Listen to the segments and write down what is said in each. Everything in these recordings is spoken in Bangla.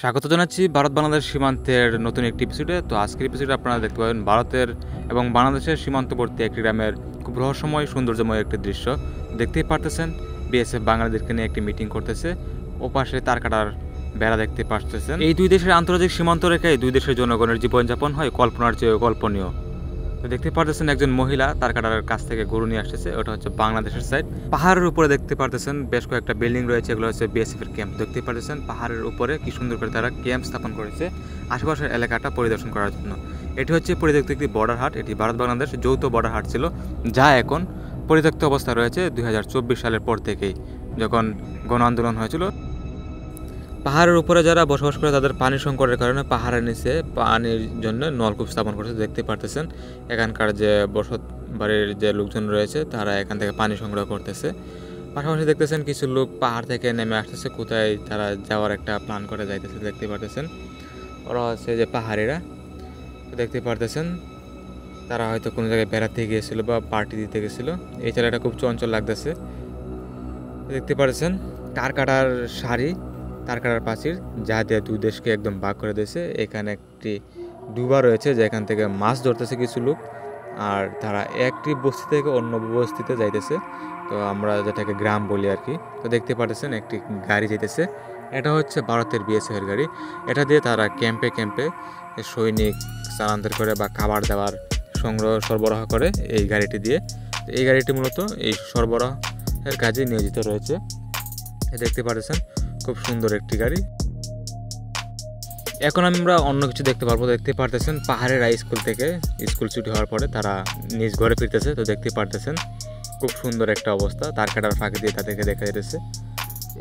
স্বাগত জানাচ্ছি ভারত বাংলাদেশ সীমান্তের নতুন একটি এপিসোডে। তো আজকের এপিসোডে আপনারা দেখতে পাবেন ভারতের এবং বাংলাদেশের সীমান্তবর্তী একটি গ্রামের খুব রহস্যময় সৌন্দর্যময় একটি দৃশ্য। দেখতেই পারতেছেন বিএসএফ বাঙালিদেরকে নিয়ে একটি মিটিং করতেছে, ওপাশে তার কাটার বেড়া দেখতে পারতেছেন। এই দুই দেশের আন্তর্জাতিক সীমান্ত রেখায় দুই দেশের জনগণের জীবনযাপন হয় কল্পনার চেয়ে কল্পনীয়। তো দেখতে পারতেছেন একজন মহিলা তার কাটার কাছ থেকে গরু নিয়ে আসতেছে, ওটা হচ্ছে বাংলাদেশের সাইড। পাহাড়ের উপরে দেখতে পারতেছেন বেশ কয়েকটা বিল্ডিং রয়েছে, এগুলো হচ্ছে বিএসএফ এর ক্যাম্প। দেখতে পারতেছেন পাহাড়ের উপরে কি সুন্দর করে তারা ক্যাম্প স্থাপন করেছে আশেপাশের এলাকাটা পরিদর্শন করার জন্য। এটি হচ্ছে পরিত্যক্ত একটি বর্ডার হাট। এটি ভারত বাংলাদেশ যৌথ বর্ডার হাট ছিল, যা এখন পরিত্যক্ত অবস্থা রয়েছে 2024 সালের পর থেকেই, যখন গণ আন্দোলন হয়েছিল। পাহাড়ের উপরে যারা বসবাস করে তাদের পানি সংকটের কারণে পাহাড়ের নিচে পানির জন্য নলকূপ স্থাপন করছে। দেখতে পারতেছেন এখানকার যে বসত বাড়ির যে লোকজন রয়েছে তারা এখান থেকে পানি সংগ্রহ করতেছে। পাশাপাশি দেখতেছেন কিছু লোক পাহাড় থেকে নেমে আসতেছে, কোথায় তারা যাওয়ার একটা প্ল্যান করে যাইতেছে। দেখতে পারতেছেন ওরা হচ্ছে যে পাহাড়িরা। দেখতে পারতেছেন তারা হয়তো কোনো জায়গায় বেড়াতে গিয়েছিল বা পার্টি দিতে গেছিলো। এই ছেলেটা খুব চঞ্চল লাগতেছে। দেখতে পারতেছেন তার কাটার শাড়ি, তার কাটার প্রাচীর, যা দিয়ে দুই দেশকে একদম ভাগ করে দিয়েছে। এখানে একটি ডুবা রয়েছে যেখান থেকে মাছ ধরতেছে কিছু লোক, আর তারা একটি বস্তি থেকে অন্য বস্তিতে যাইতেছে। তো আমরা যেটাকে গ্রাম বলি আর কি। তো দেখতে পাচ্ছেন একটি গাড়ি যাইতেছে, এটা হচ্ছে ভারতের বিএসএফ এর গাড়ি। এটা দিয়ে তারা ক্যাম্পে ক্যাম্পে সৈনিক স্থানান্তর করে বা খাবার দাবার সরবরাহ করে এই গাড়িটি দিয়ে। এই গাড়িটি মূলত এই সরবরাহের কাজে নিয়োজিত রয়েছে। দেখতে পাচ্ছেন খুব সুন্দর একটি গাড়ি। এখন আমরা অন্য কিছু দেখতে পারবো। দেখতে পারতেছেন পাহাড়ের স্কুল থেকে স্কুল ছুটি হওয়ার পরে তারা নিজ ঘরে ফিরতেছে। তো দেখতে পারতেছেন খুব সুন্দর একটা অবস্থা, তার কাটার ফাঁকি দিয়ে তাদেরকে দেখা যেতেছে।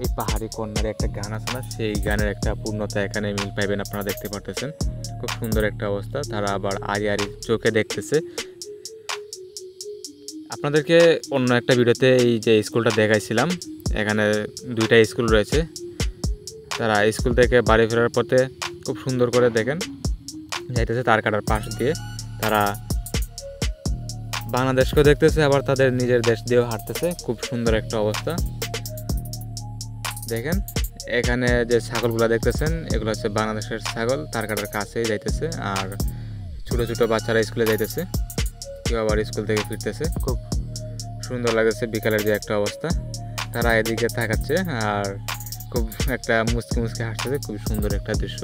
এই পাহাড়ি কন্যার একটা গান আছে না, সেই গানের একটা পূর্ণতা এখানে মিল পাইবেন আপনারা। দেখতে পারতেছেন খুব সুন্দর একটা অবস্থা, তারা আবার আড়ি আড়ি চোখে দেখতেছে। আপনাদেরকে অন্য একটা ভিডিওতে এই যে স্কুলটা দেখাইছিলাম, এখানে দুইটা স্কুল রয়েছে। তারা স্কুল থেকে বাড়ি ফেরার পথে খুব সুন্দর করে দেখেন যাইতেছে তার কাটার পাশ দিয়ে। তারা বাংলাদেশকেও দেখতেছে, আবার তাদের নিজের দেশ দিয়েও হাঁটতেছে। খুব সুন্দর একটা অবস্থা। দেখেন এখানে যে ছাগলগুলো দেখতেছেন এগুলো হচ্ছে বাংলাদেশের ছাগল, তার কাটার কাছেই যাইতেছে। আর ছোটো ছোটো বাচ্চারা স্কুলে যাইতেছে, কেউ আবার স্কুল থেকে ফিরতেছে। খুব সুন্দর লাগতেছে বিকালের যে একটা অবস্থা। তারা এদিকে তাকাচ্ছে আর খুব একটা মুচকি মুচকি হাসতেছে। খুব সুন্দর একটা দৃশ্য।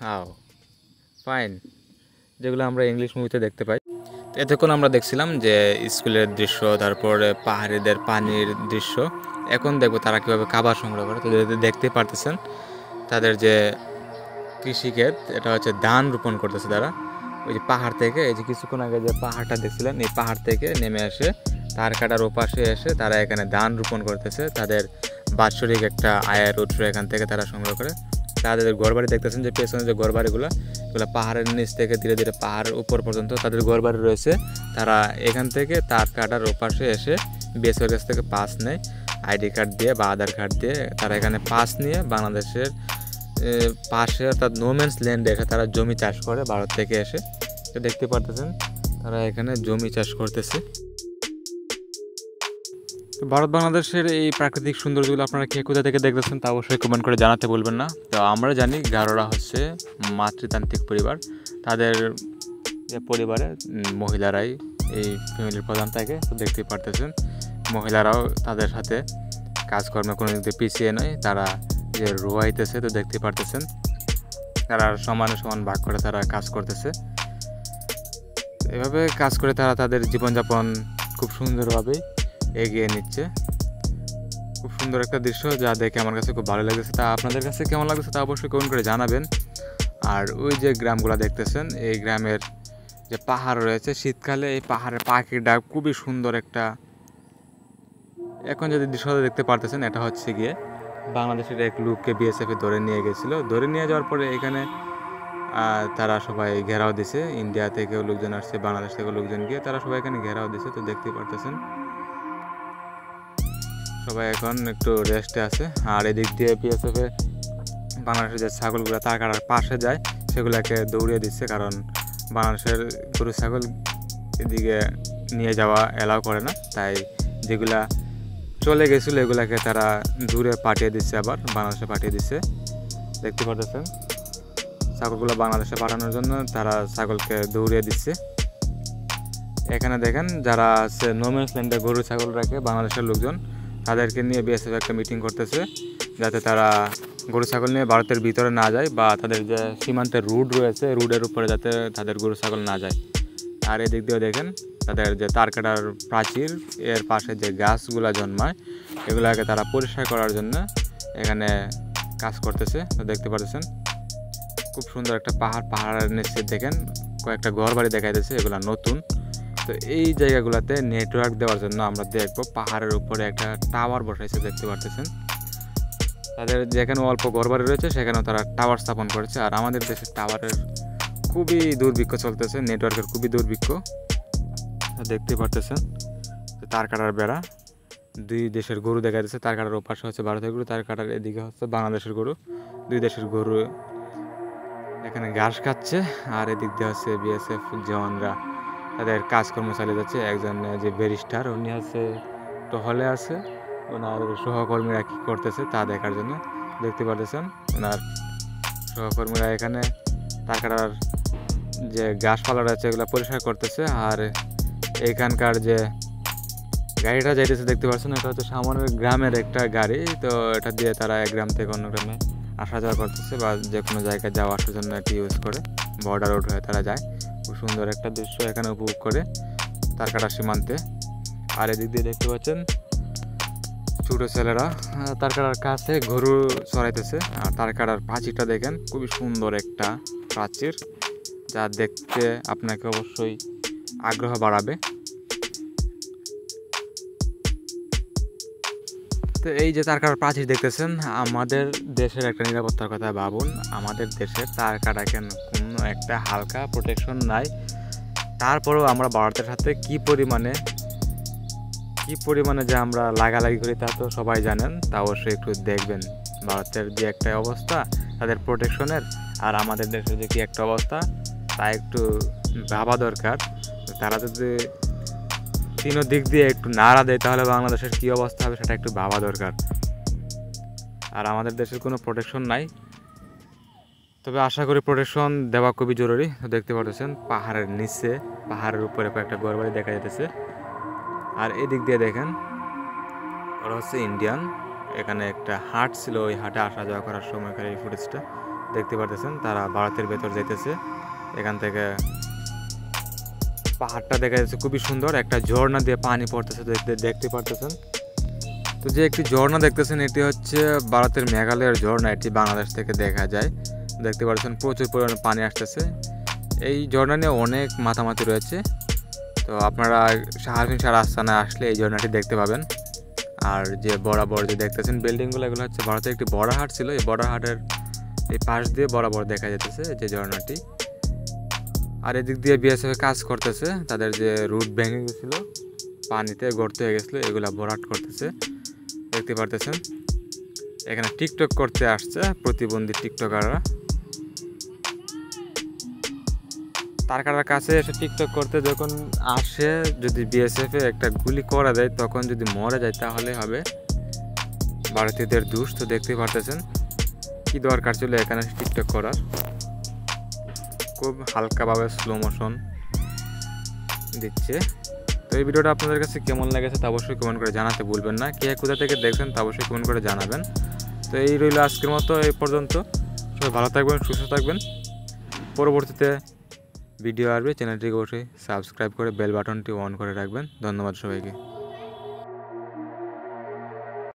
হাও ফাইন, যেগুলো আমরা ইংলিশ মুভিতে দেখতে পাই। এতক্ষণ আমরা দেখছিলাম যে স্কুলের দৃশ্য, তারপরে পাহাড়িদের পানির দৃশ্য। এখন দেখবো তারা কীভাবে খাবার সংগ্রহ করে। তো দেখতে পারতেছেন তাদের যে কৃষিক্ষেত, এটা হচ্ছে ধান রোপণ করতেছে তারা। ওই যে পাহাড় থেকে, এই যে কিছুক্ষণ আগে যে পাহাড়টা দেখছিলেন, এই পাহাড় থেকে নেমে আসে তার কাটার ওপাশে এসে তারা এখানে ধান রোপণ করতেছে। তাদের বাৎসরিক একটা আয়ের উৎস এখান থেকে তারা সংগ্রহ করে। তাদের ঘরবাড়ি দেখতেছেন যে পেছনে যে ঘরবাড়িগুলো, এগুলো পাহাড়ের নিচ থেকে ধীরে ধীরে পাহাড়ের উপর পর্যন্ত তাদের ঘরবাড়ি রয়েছে। তারা এখান থেকে তার কাটার ওপাশে এসে বিএসএফের কাছ থেকে পাস নেয়, আইডি কার্ড দিয়ে বা আধার কার্ড দিয়ে। তারা এখানে পাস নিয়ে বাংলাদেশের পাশে অর্থাৎ নোম্যান্স ল্যান্ডে এসে তারা জমি চাষ করে ভারত থেকে এসে। তো দেখতে পারতেছেন তারা এখানে জমি চাষ করতেছে। তো ভারত বাংলাদেশের এই প্রাকৃতিক সৌন্দর্যগুলো আপনারা কে কোথা থেকে দেখতেছেন তা অবশ্যই কমেন্ট করে জানাতে বলবেন না। তো আমরা জানি গারোরা হচ্ছে মাতৃতান্ত্রিক পরিবার, তাদের যে পরিবারে মহিলারাই এই ফ্যামিলির প্রধান থাকে। তো দেখতেই পারতেছেন মহিলারাও তাদের সাথে কাজকর্মে কোনো দিক দিয়ে পিছিয়ে নয়, তারা যে রোয়াইতেছে। তো দেখতে পারতেছেন তারা সমানে সমান ভাগ করে তারা কাজ করতেছে। এভাবে কাজ করে তারা তাদের জীবনযাপন খুব সুন্দরভাবেই এগিয়ে নিচ্ছে। খুব সুন্দর একটা দৃশ্য, যা দেখে আমার কাছে খুব ভালো লাগতেছে। তা আপনাদের কাছে কেমন লাগতেছে তা অবশ্যই কমেন্ট করে জানাবেন। আর ওই যে গ্রামগুলো দেখতেছেন, এই গ্রামের যে পাহাড় রয়েছে, শীতকালে এই পাহাড়ের পাখির ডাক খুবই সুন্দর একটা। এখন যদি দৃশ্যটা দেখতে পারতেছেন, এটা হচ্ছে গিয়ে বাংলাদেশের এক লোককে বিএসএফে ধরে নিয়ে গেছিলো। ধরে নিয়ে যাওয়ার পরে এখানে তারা সবাই ঘেরাও দিছে। ইন্ডিয়া থেকেও লোকজন আসছে, বাংলাদেশ থেকেও লোকজন গিয়ে তারা সবাই এখানে ঘেরাও দিছে। তো দেখতে পারতেছেন সবাই এখন একটু রেস্টে আছে। আর এদিক দিয়ে বিএসএফে বাংলাদেশের যে ছাগলগুলো তার কাটার পাশে যায় সেগুলোকে দৌড়িয়ে দিচ্ছে, কারণ বাংলাদেশের গরু ছাগল এদিকে নিয়ে যাওয়া অ্যালাউ করে না। তাই যেগুলা চলে গেছিলো এগুলাকে তারা দূরে পাঠিয়ে দিচ্ছে, আবার বাংলাদেশে পাঠিয়ে দিচ্ছে। দেখতে পাচ্ছেন ছাগলগুলো বাংলাদেশে পাঠানোর জন্য তারা ছাগলকে দৌড়িয়ে দিচ্ছে। এখানে দেখেন যারা আছে নোম্যান্স ল্যান্ডে গরু ছাগল রাখে বাংলাদেশের লোকজন, তাদেরকে নিয়ে বিএসএফ একটা মিটিং করতেছে যাতে তারা গরু ছাগল নিয়ে ভারতের ভিতরে না যায়, বা তাদের যে সীমান্তের রুট রয়েছে রুটের উপরে যাতে তাদের গরু ছাগল না যায়। আর এদিক দিয়েও দেখেন তাদের যে তার কাটার প্রাচীর, এর পাশে যে গাছগুলা জন্মায় এগুলাকে তারা পরিষ্কার করার জন্য এখানে কাজ করতেছে। তো দেখতে পাচ্ছেন খুব সুন্দর একটা পাহাড়ের নিচে দেখেন কয়েকটা ঘর বাড়ি দেখা যাচ্ছে, এগুলা নতুন। তো এই জায়গাগুলোতে নেটওয়ার্ক দেওয়ার জন্য আমরা দেখবো পাহাড়ের উপরে একটা টাওয়ার বসাইছে, দেখতে পাচ্ছেন। তাদের যেখানে অল্প ঘরবাড়ি রয়েছে সেখানেও তারা টাওয়ার স্থাপন করেছে। আর আমাদের দেশের টাওয়ারের খুবই দুর্ভিক্ষ চলতেছে, নেটওয়ার্কের খুবই দুর্ভিক্ষ দেখতে পারতেছেন। তার কাটার বেড়া, দুই দেশের গরু দেখা যাচ্ছে। তার কাটার ওপাশে হচ্ছে ভারতের গরু, তার কাটার এদিকে হচ্ছে বাংলাদেশের গরু। দুই দেশের গরু এখানে ঘাস খাচ্ছে, আর এদিক দিয়ে হচ্ছে বিএসএফ জওয়ানরা তাদের কাজকর্ম চালিয়ে যাচ্ছে। একজন যে ব্যারিস্টার উনি হচ্ছে টহলে আছে, ওনার সহকর্মীরা কী করতেছে তা দেখার জন্য। দেখতে পাচ্ছেন ওনার সহকর্মীরা এখানে তার কাটার যে গাছপালা রয়েছে এগুলো পরিষ্কার করতেছে। আর এখানকার যে গাড়িটা যাইতেছে দেখতে পাচ্ছেন, এটা হচ্ছে সামনের গ্রামের একটা গাড়ি। তো এটা দিয়ে তারা এক গ্রাম থেকে অন্য গ্রামে আসা যাওয়া করতেছে, বা যে কোনো জায়গায় যাওয়া আসার জন্য এটি ইউজ করে, বর্ডার রোড হয়ে তারা যায়। খুব সুন্দর একটা দৃশ্য এখানে উপভোগ করে তার কাটার সীমান্তে। আর এদিক দিয়ে দেখতে পাচ্ছেন ছোটো ছেলেরা তার কাটার কাছে গরু চড়াইতেছে। আর তার কাটার প্রাচীরটা দেখেন খুবই সুন্দর একটা প্রাচীর, যা দেখতে আপনাকে অবশ্যই আগ্রহ বাড়াবে। তো এই যে তার কাটার প্রাচীর দেখতেছেন, আমাদের দেশের একটা নিরাপত্তার কথা ভাবুন। আমাদের দেশে তার কাটা কেন কোনো একটা হালকা প্রোটেকশন নাই, তারপরেও আমরা ভারতের সাথে কি পরিমাণে যে আমরা লাগালাগি করি তা তো সবাই জানেন। তা অবশ্যই একটু দেখবেন ভারতের যে একটা অবস্থা তাদের প্রোটেকশনের, আর আমাদের দেশের যে কি একটা অবস্থা তা একটু ভাবা দরকার। তারা যদি তিনো দিক দিয়ে একটু নাড়া দেয় তাহলে বাংলাদেশের কী অবস্থা হবে সেটা একটু ভাবা দরকার। আর আমাদের দেশের কোনো প্রোটেকশন নাই, তবে আশা করি প্রোটেকশন দেওয়া খুবই জরুরি। দেখতে পাচ্ছেন পাহাড়ের নিচে, পাহাড়ের উপরে কয়েকটা ঘরবাড়ি দেখা যেতেছে। আর এদিক দিয়ে দেখেন ওরা হচ্ছে ইন্ডিয়ান, এখানে একটা হাট ছিল, ওই হাটে আসা যাওয়া করার সময়কার এই ফুটেজটা দেখতে পাচ্ছেন। তারা ভারতের ভেতর যাইতেছে, এখান থেকে পাহাড়টা দেখা যাচ্ছে খুবই সুন্দর, একটা ঝর্ণা দিয়ে পানি পড়তেছে দেখতে পারতেছেন। তো যে একটি ঝর্ণা দেখতেছেন এটি হচ্ছে ভারতের মেঘালয়ের ঝর্ণা, এটি বাংলাদেশ থেকে দেখা যায়। দেখতে পাচ্ছেন প্রচুর পরিমাণে পানি আসতেছে। এই ঝর্ণা নিয়ে অনেক মাতামাতি রয়েছে, তো আপনারা সাহারফিনসার আস্তানায় আসলে এই ঝর্ণাটি দেখতে পাবেন। আর যে বরাবর যে দেখতেছেন বিল্ডিংগুলো, এগুলো হচ্ছে ভারতের একটি বর্ডার হাট ছিল, এই বর্ডার হাটের এই পাশ দিয়ে বরাবর দেখা যেতেছে যে ঝর্ণাটি। আর এদিক দিয়ে বিএসএফ কাজ করতেছে, তাদের যে রুট ভেঙে গেছিল, পানিতে গর্ত হয়ে গেছিলো, এগুলা ভরাট করতেছে দেখতে পারতেছেন। এখানে টিকটক করতে আসছে প্রতিবন্ধী টিকটকাররা, তার কাটার কাছে এসে টিকটক করতে যখন আসে, যদি বিএসএফ একটা গুলি করে দেয় তখন যদি মরে যায় তাহলে হবে ভারতীয়দের দোষ। তো দেখতে পারতেছেন কি দরকার ছিল এখানে টিকটক করার, খুব হালকাভাবে স্লো মোশন দিচ্ছে। তো এই ভিডিওটা আপনাদের কাছে কেমন লেগেছে তা অবশ্যই কমেন্ট করে জানাতে ভুলবেন না। কে কোথা থেকে দেখছেন তা অবশ্যই কমেন্ট করে জানাবেন। তো এই রইল আজকের মতো এই পর্যন্ত। সবাই ভালো থাকবেন, সুস্থ থাকবেন। পরবর্তীতে ভিডিও আসবে, চ্যানেলটিকে অবশ্যই সাবস্ক্রাইব করে বেল বাটনটি অন করে রাখবেন। ধন্যবাদ সবাইকে।